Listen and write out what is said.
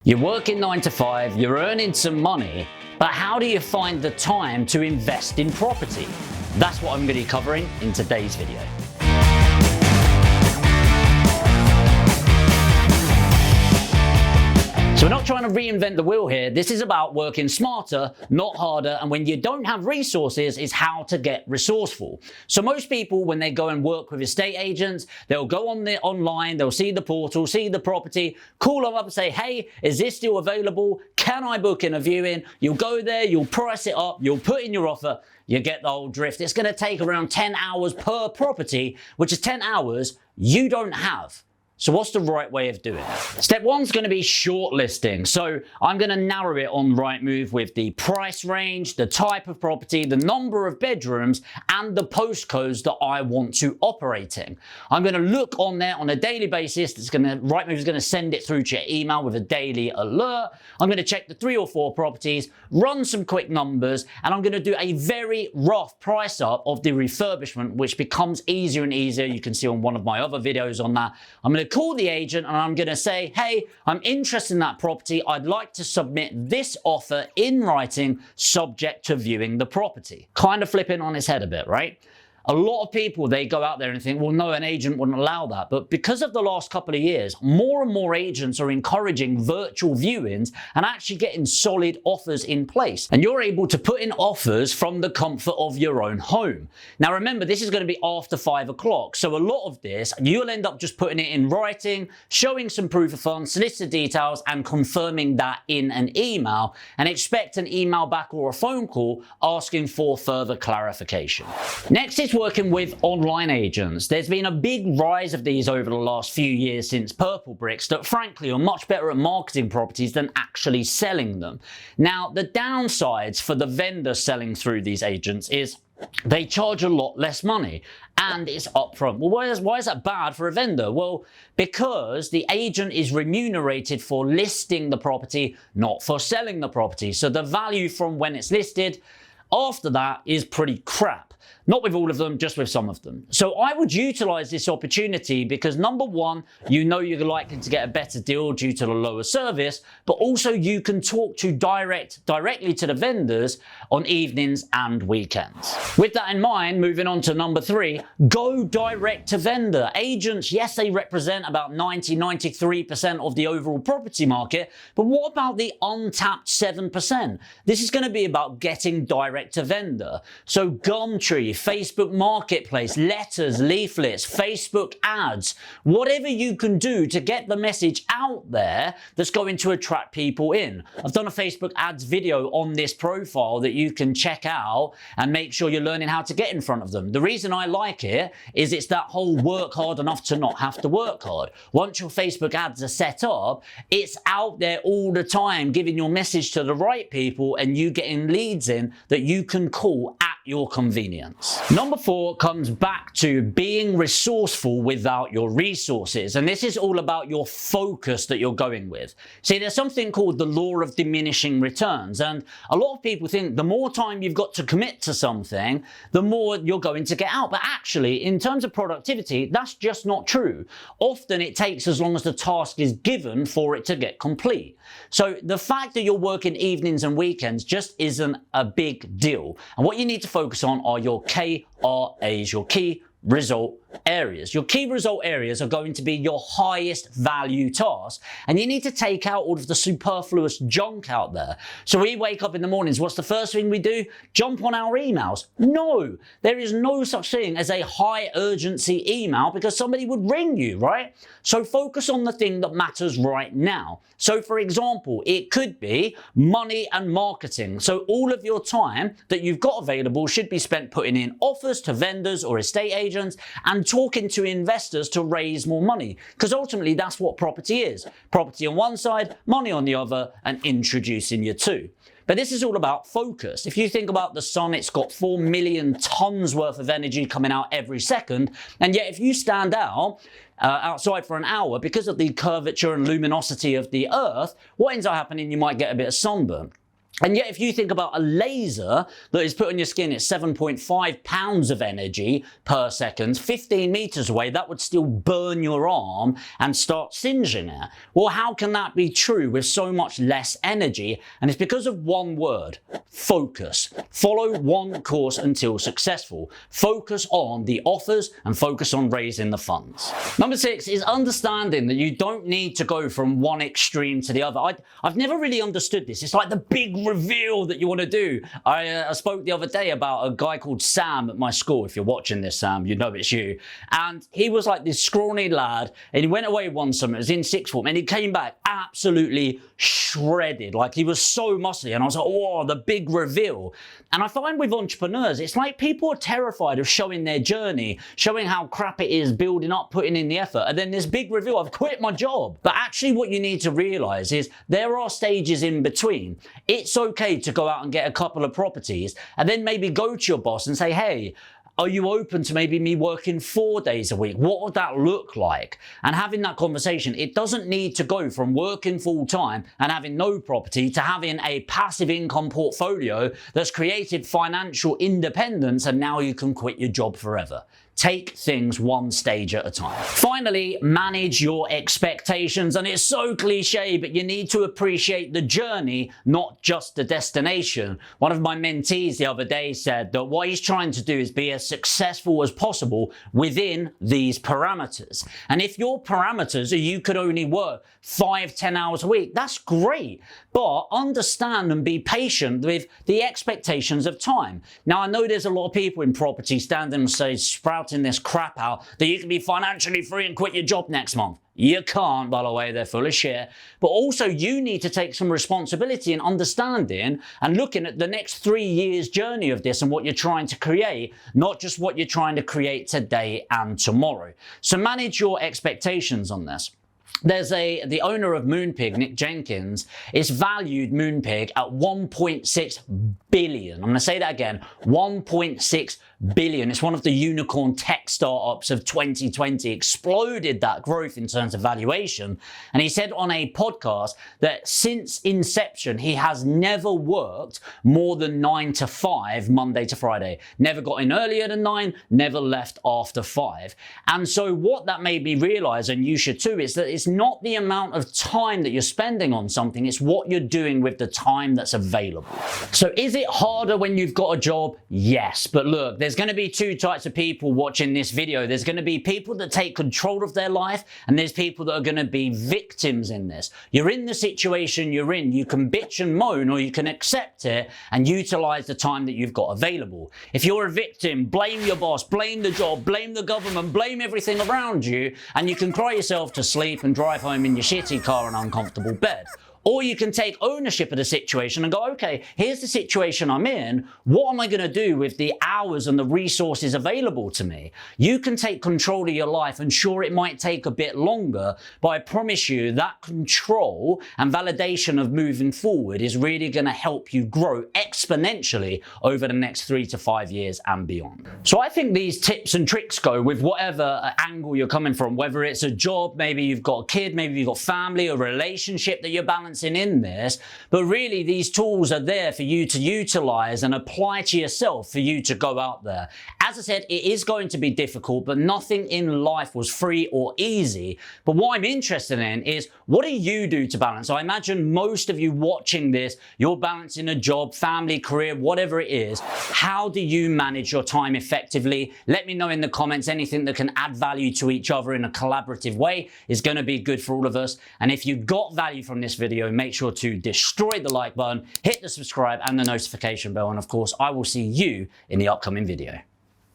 You're working 9 to 5, you're earning some money, but how do you find the time to invest in property? That's what I'm going to be covering in today's video. So we're not trying to reinvent the wheel here. This is about working smarter, not harder. And when you don't have resources, is how to get resourceful. So most people, when they go and work with estate agents, they'll go on online, they'll see the portal, see the property, call them up and say, hey, is this still available? Can I book in a viewing? You'll go there, you'll price it up, you'll put in your offer, you get the whole drift. It's going to take around 10 hours per property, which is 10 hours you don't have. So what's the right way of doing it? Step one is going to be shortlisting. So I'm going to narrow it on Rightmove with the price range, the type of property, the number of bedrooms, and the postcodes that I want to operate in. I'm going to look on there on a daily basis. Rightmove is going to send it through to your email with a daily alert. I'm going to check the 3 or 4 properties, run some quick numbers, and I'm going to do a very rough price up of the refurbishment, which becomes easier and easier. You can see on one of my other videos on that. I'm going to call the agent and I'm going to say, hey, I'm interested in that property. I'd like to submit this offer in writing subject to viewing the property. Kind of flipping on its head a bit, right? A lot of people, they go out there and think, well, no, an agent wouldn't allow that. But because of the last couple of years, more and more agents are encouraging virtual viewings and actually getting solid offers in place. And you're able to put in offers from the comfort of your own home. Now, remember, this is going to be after 5 o'clock. So a lot of this, you'll end up just putting it in writing, showing some proof of funds, solicitor details, and confirming that in an email, and expect an email back or a phone call asking for further clarification. Next is working with online agents. There's been a big rise of these over the last few years since Purple Bricks that frankly are much better at marketing properties than actually selling them. Now, the downsides for the vendor selling through these agents is they charge a lot less money and it's upfront. Well, why is that bad for a vendor? Well, because the agent is remunerated for listing the property, not for selling the property. So the value from when it's listed after that is pretty crap. Not with all of them, just with some of them. So I would utilize this opportunity because number one, you know you're likely to get a better deal due to the lower service, but also you can talk to directly to the vendors on evenings and weekends. With that in mind, moving on to number 3, go direct to vendor. Agents, yes, they represent about 93% of the overall property market, but what about the untapped 7%? This is going to be about getting direct to vendor. So Gumtree, Facebook Marketplace, letters, leaflets, Facebook ads, whatever you can do to get the message out there that's going to attract people in. I've done a Facebook ads video on this profile that you can check out and make sure you're learning how to get in front of them. The reason I like it is it's that whole work hard enough to not have to work hard. Once your Facebook ads are set up, it's out there all the time giving your message to the right people and you getting leads in that you can call at your convenience. Number 4 comes back to being resourceful without your resources. And this is all about your focus that you're going with. See, there's something called the law of diminishing returns. And a lot of people think the more time you've got to commit to something, the more you're going to get out. But actually, in terms of productivity, that's just not true. Often it takes as long as the task is given for it to get complete. So the fact that you're working evenings and weekends just isn't a big deal. And what you need to focus on are your KRAs, your key result areas. Your key result areas are going to be your highest value tasks, and you need to take out all of the superfluous junk out there. So we wake up in the mornings, what's the first thing we do? Jump on our emails. No, there is no such thing as a high urgency email because somebody would ring you, right? So focus on the thing that matters right now. So for example, it could be money and marketing. So all of your time that you've got available should be spent putting in offers to vendors or estate agents and talking to investors to raise more money, because ultimately that's what property is. Property on one side, money on the other, and introducing you to. But this is all about focus. If you think about the sun, it's got 4 million tons worth of energy coming out every second, and yet if you stand outside for an hour, because of the curvature and luminosity of the earth, what ends up happening, you might get a bit of sunburn. And yet, if you think about a laser that is put on your skin, it's 7.5 pounds of energy per second, 15 meters away, that would still burn your arm and start singeing it. Well, how can that be true with so much less energy? And it's because of one word: focus. Follow one course until successful. Focus on the offers and focus on raising the funds. Number 6 is understanding that you don't need to go from one extreme to the other. I've never really understood this. It's like the big reveal that you want to do. I spoke the other day about a guy called Sam at my school. If you're watching this, Sam, you know it's you. And he was like this scrawny lad, and he went away one summer, it was in sixth form, and he came back absolutely shredded. Like, he was so muscly, and I was like, oh, the big reveal. And I find with entrepreneurs, it's like people are terrified of showing their journey, showing how crap it is, building up, putting in the effort, and then this big reveal: I've quit my job. But actually what you need to realize is there are stages in between. It's okay to go out and get a couple of properties and then maybe go to your boss and say, hey, are you open to maybe me working 4 days a week? What would that look like? And having that conversation. It doesn't need to go from working full time and having no property to having a passive income portfolio that's created financial independence, and now you can quit your job forever. Take things one stage at a time. Finally, manage your expectations. And it's so cliche, but you need to appreciate the journey, not just the destination. One of my mentees the other day said that what he's trying to do is be as successful as possible within these parameters. And if your parameters are you could only work 5-10 hours a week, that's great. But understand and be patient with the expectations of time. Now, I know there's a lot of people in property standing and say, sprouting this crap out that you can be financially free and quit your job next month. You can't, by the way, they're full of shit. But also, you need to take some responsibility in understanding and looking at the next 3 years journey of this and what you're trying to create, not just what you're trying to create today and tomorrow. So manage your expectations on this. There's the owner of Moonpig, Nick Jenkins, is valued Moonpig at 1.6 billion. I'm going to say that again, 1.6 billion. It's one of the unicorn tech startups of 2020, exploded that growth in terms of valuation. And he said on a podcast that since inception, he has never worked more than 9 to 5, Monday to Friday. Never got in earlier than 9, never left after 5. And so what that made me realize, and you should too, is that it's not the amount of time that you're spending on something, it's what you're doing with the time that's available. So is it harder when you've got a job? Yes. But look, there's going to be two types of people watching this video. There's going to be people that take control of their life, and there's people that are going to be victims in this. You're in the situation you're in. You can bitch and moan, or you can accept it and utilize the time that you've got available. If you're a victim, blame your boss, blame the job, blame the government, blame everything around you, and you can cry yourself to sleep and drive home in your shitty car and uncomfortable bed. Or you can take ownership of the situation and go, okay, here's the situation I'm in. What am I going to do with the hours and the resources available to me? You can take control of your life, and sure, it might take a bit longer, but I promise you that control and validation of moving forward is really going to help you grow exponentially over the next 3 to 5 years and beyond. So I think these tips and tricks go with whatever angle you're coming from, whether it's a job, maybe you've got a kid, maybe you've got family, a relationship that you're balancing in this, but really these tools are there for you to utilize and apply to yourself for you to go out there. As I said, it is going to be difficult, but nothing in life was free or easy. But what I'm interested in is, what do you do to balance? So I imagine most of you watching this, you're balancing a job, family, career, whatever it is. How do you manage your time effectively? Let me know in the comments. Anything that can add value to each other in a collaborative way is going to be good for all of us. And if you got value from this video, make sure to destroy the like button, hit the subscribe and the notification bell, and of course I will see you in the upcoming video.